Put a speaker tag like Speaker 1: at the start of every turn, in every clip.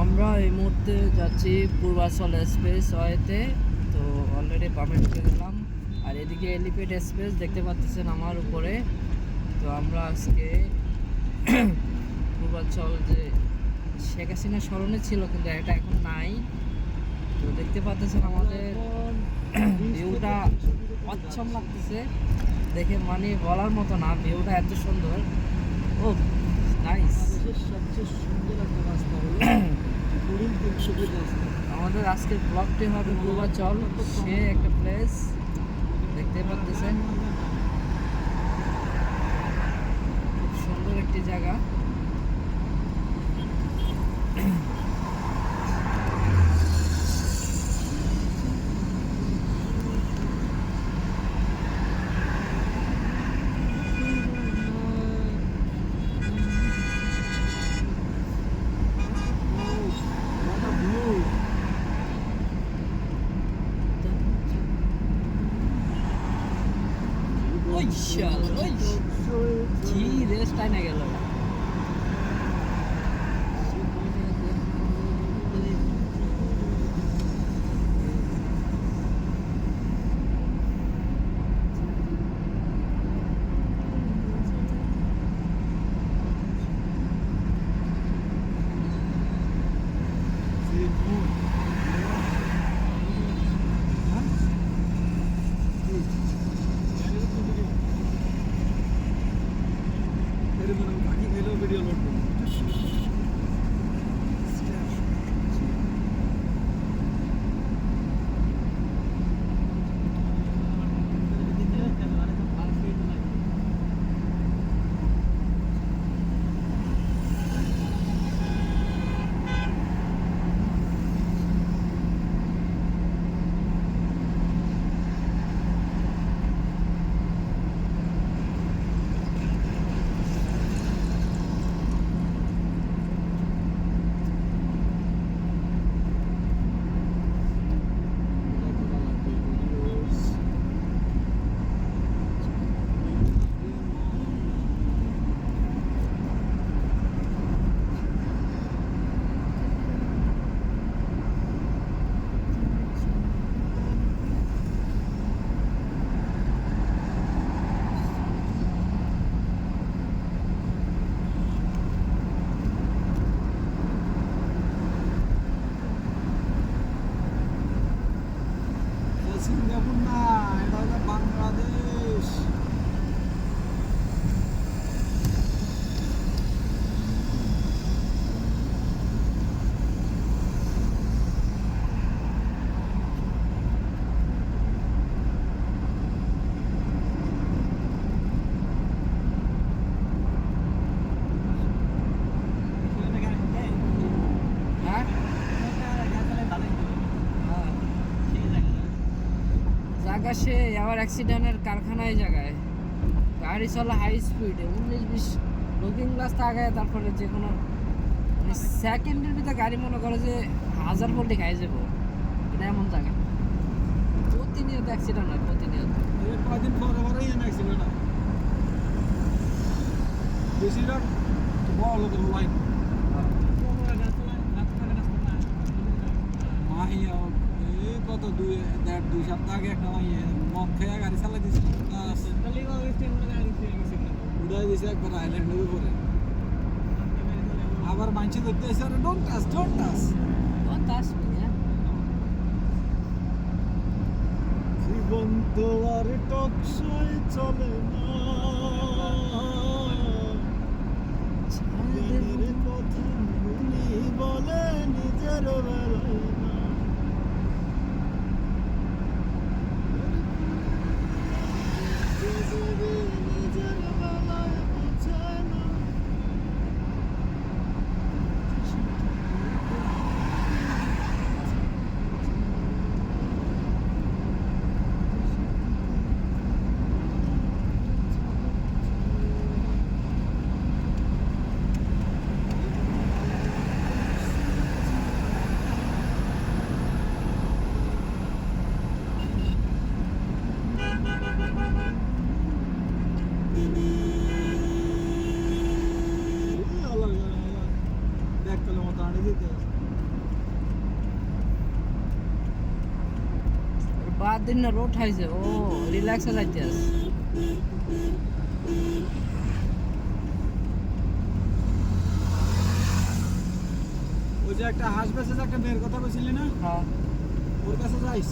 Speaker 1: আমরা এই মুহূর্তে যাচ্ছি পূর্বাচল এক্সপ্রেস ওয়েতে। তো অলরেডি বামে ঢুকে গেলাম, আর এদিকে এলিভেটেড এক্সপ্রেস দেখতে পাচ্ছেন আমার উপরে। তো আমরা আজকে পূর্বাচল যে শেখ হাসিনা স্মরণে ছিল, কিন্তু এটা এখন নাই। তো দেখতে পাচ্ছেন আমাদের ভিউটা অচ্ছম লাগতেছে দেখে, মানে বলার মতো না, ভিউটা এত সুন্দর। ও নাইস।
Speaker 2: সবচেয়ে সুন্দর একটা রাস্তা হলো
Speaker 1: আমাদের আজকের ব্লগটি হবে পূর্বাচল, সে একটা প্লেস দেখতে পাচ্ছেন, খুব সুন্দর একটি জায়গা। কি রেস্টাই না গেল।
Speaker 2: ভিডিও লোড সিঙ্গাপুর না, এটা হলো বাংলাদেশ।
Speaker 1: সে আবার অ্যাক্সিডেন্টের কারখানায় জায়গায় গাড়ি চলা হাই স্পিডে 19-20 লুকিং গ্লাস তাকায়, তারপরে যে কোনো মানে সেকেন্ডের ভিতরে গাড়ি মনে করে যে 1000 ভোল্টে খাই যাবো, এটা এমন জায়গা। প্রতিনিয়ত অ্যাক্সিডেন্ট হয়, প্রতিনিয়ত।
Speaker 2: কদিন পরে পরে অ্যাক্সিডেন্ট হয়, বেশিরভাগ বড় লোকের লাইন মাহিয়া। কত 2 সপ্তাহ আগে একটা মাইয়ে মদ খেয়ে গাড়ি চালাই দিয়েছিল, উড়াই দিয়েছে একবার আইল্যান্ডের উপরে। আবার মানছি ধরতে এসে আরে ডোন্ট টাচ জীবন তো আর টকশই চলে না, কথা বলে নিজের বেলায় না।
Speaker 1: बाद दिन ना रोड खाइছে ও রিল্যাক্স হয়ে যাইতেছ
Speaker 2: ওই যে একটা হাঁস বেচে যে একটা মেয়ের কথা বলছিলি না
Speaker 1: হ্যাঁ
Speaker 2: ওর কাছে যাইস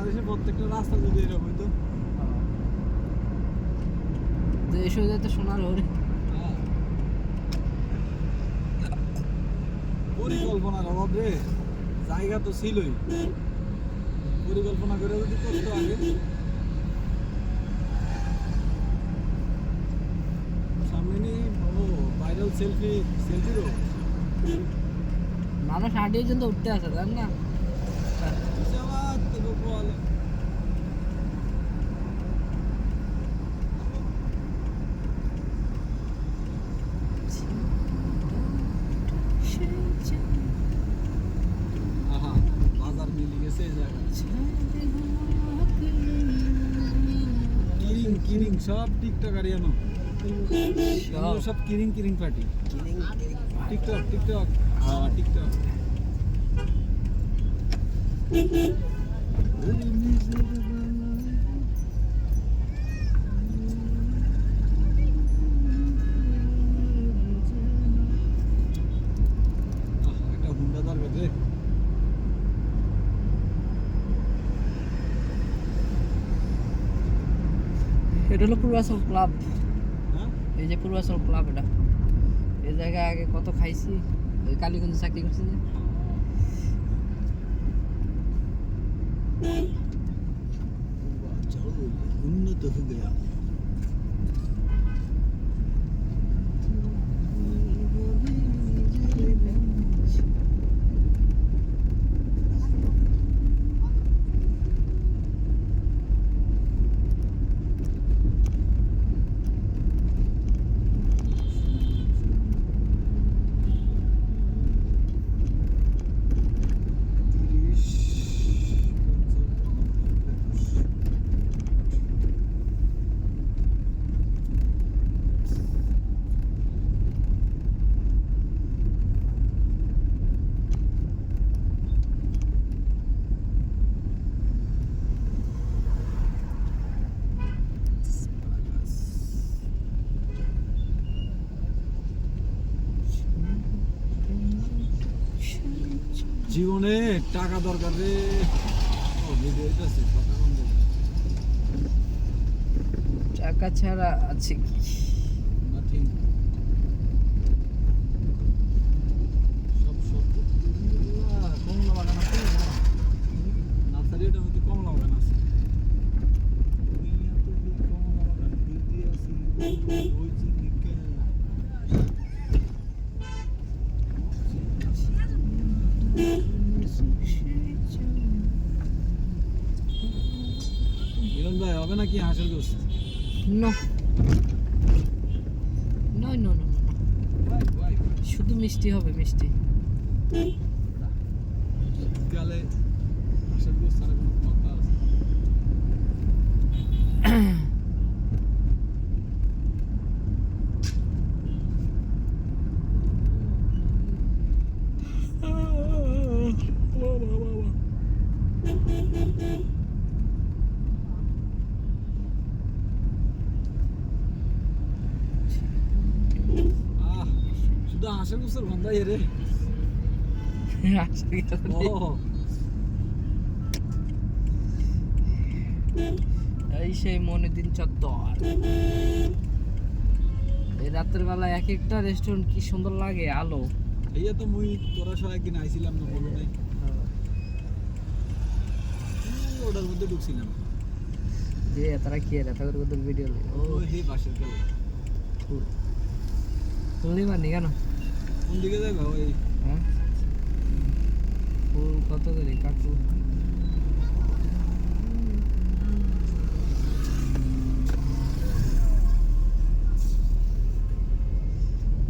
Speaker 2: বাংলাদেশের প্রত্যেকটা রাস্তা যদি এরকম হইতো
Speaker 1: দেশ হয়ে যেত সোনার হরে
Speaker 2: পরিকল্পনার অভাব রে জায়গা তো ছিলই পরিকল্পনা করে যদি করতো আগে সামনে নিয়ে ও ভাইরাল সেলফি রো
Speaker 1: মানুষ হাঁটিয়ে কিন্তু উঠতে আসে জান না
Speaker 2: যাওয়ার তো বল আহা বাজার মিলে গেছে এই জায়গা কিরিং সব টিকটকার ইয়ানো সব কিরিং পার্টি টিকটক হ্যাঁ টিকটক একটা হুন্ডা দরকার রে
Speaker 1: এটা হলো পূর্বাচল ক্লাব
Speaker 2: হ্যাঁ
Speaker 1: এই যে পূর্বাচল ক্লাব এটা এই জায়গায় আগে কত খাইছি ওই কালীগঞ্জ চাকরি করছি যে
Speaker 2: উন্নত হয়ে গেয়া জীবনে টাকা দরকার রে ও ভিডিও হইতাছে কথা বন্ধ
Speaker 1: টাকা ছাড়া আছে কি
Speaker 2: নাথিং সব কমলা বাগান আছে নার্সারিটার মধ্যে কমলা বাগান আছে কমলা বাগান ঘুরতে আসি ওই চিনিকা মিলন ভাই হবে নাকি হাঁসের গোস্ত
Speaker 1: নো নো নো নো শুধু মিষ্টি হবে মিষ্টি
Speaker 2: শীতকালে হাঁসের গোস্ত আর কোনো কথা আছে শুধু হাঁসের গোস্তের গন্ধ রে ও
Speaker 1: এই সেই মনিদিন চত্বর এই রাতের বেলা এক একটা রেস্টুরেন্ট কি সুন্দর লাগে আলো
Speaker 2: এইয়া তো মুই তোরা সব একদিন আইছিলাম না বলো নাই ওটার মধ্যে ঢুকছিলাম
Speaker 1: যে তারা কি এত করে কত ভিডিও
Speaker 2: ও হে বাসের কালে
Speaker 1: তুমি মানি কেন
Speaker 2: কোন দিকে যাবে ওই
Speaker 1: হ্যাঁ ফুল কত করে কাকু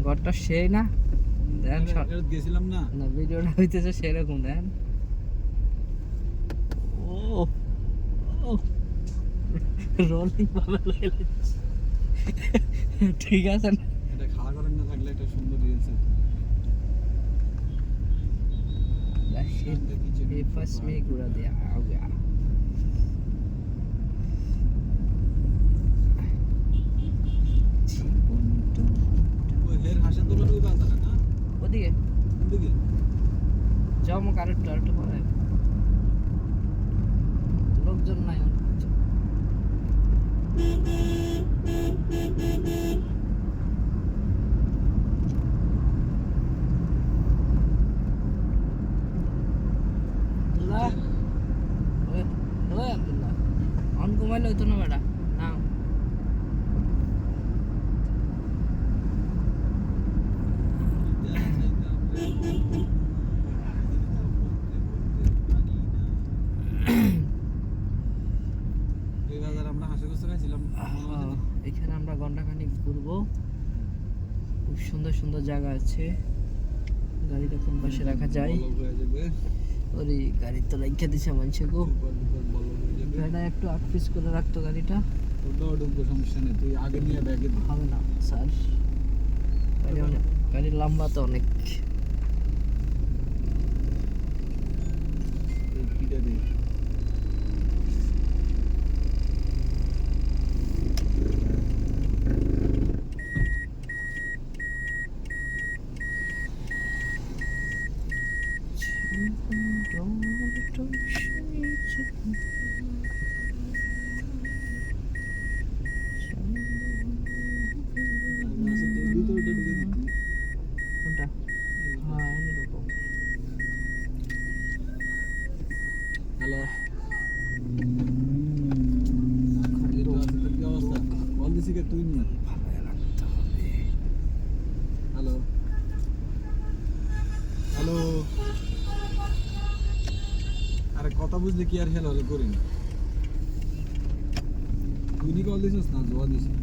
Speaker 1: ঘরটা সেই না দেন
Speaker 2: এটা গেছিলাম না
Speaker 1: না ভিডিওটা হইতেছে সেরকম দেন ও ও রোলিং ভাবে লাগছে ঠিক আছে না
Speaker 2: এটা খাওয়া করেন না থাকলে একটা সুন্দর রিলস
Speaker 1: ये बस में घुरा दिया आ गया
Speaker 2: ওই হের হাসা তোলার ওই বাজারে না
Speaker 1: ওদিকে
Speaker 2: ওদিকে
Speaker 1: যাও মুখ আরেকটু পরে লোকজন নাই আব্দুল্লাহ ওই আব্দুল্লাহ অন ঘুমাইলে হইতো না বেটা না
Speaker 2: এই বাজারে আমরা হাসা গোস্ত খাইছিলাম
Speaker 1: এখানে আমরা ঘন্টাখানিক ঘুরবো খুব সুন্দর সুন্দর জায়গা আছে গাড়িটা কোন পাশে রাখা যায় ওরে গাড়ি তো রাখা দিছে মানুষে গো ভেড়া একটু আকফিস করে রাখতো গাড়িটা
Speaker 2: ওটাও ঢুকবো সমস্যা নেই তুই আগে নিয়ে ব্যাগে দে
Speaker 1: হবে না স্যার গাড়ি লম্বা তো অনেক
Speaker 2: এই কিটা দে ভিতরটা ঢুকে দিচ্ছি
Speaker 1: কোনটা হ্যাঁ এরকম
Speaker 2: হ্যালো কি অবস্থা বল দিছি কে তুই নিয়ে
Speaker 1: ভালো রাখতে হবে
Speaker 2: হ্যালো হ্যালো আরে কথা বুঝলে কি আর হেলো করি না তুই নি কল দিছিস না জোয়া দিছিস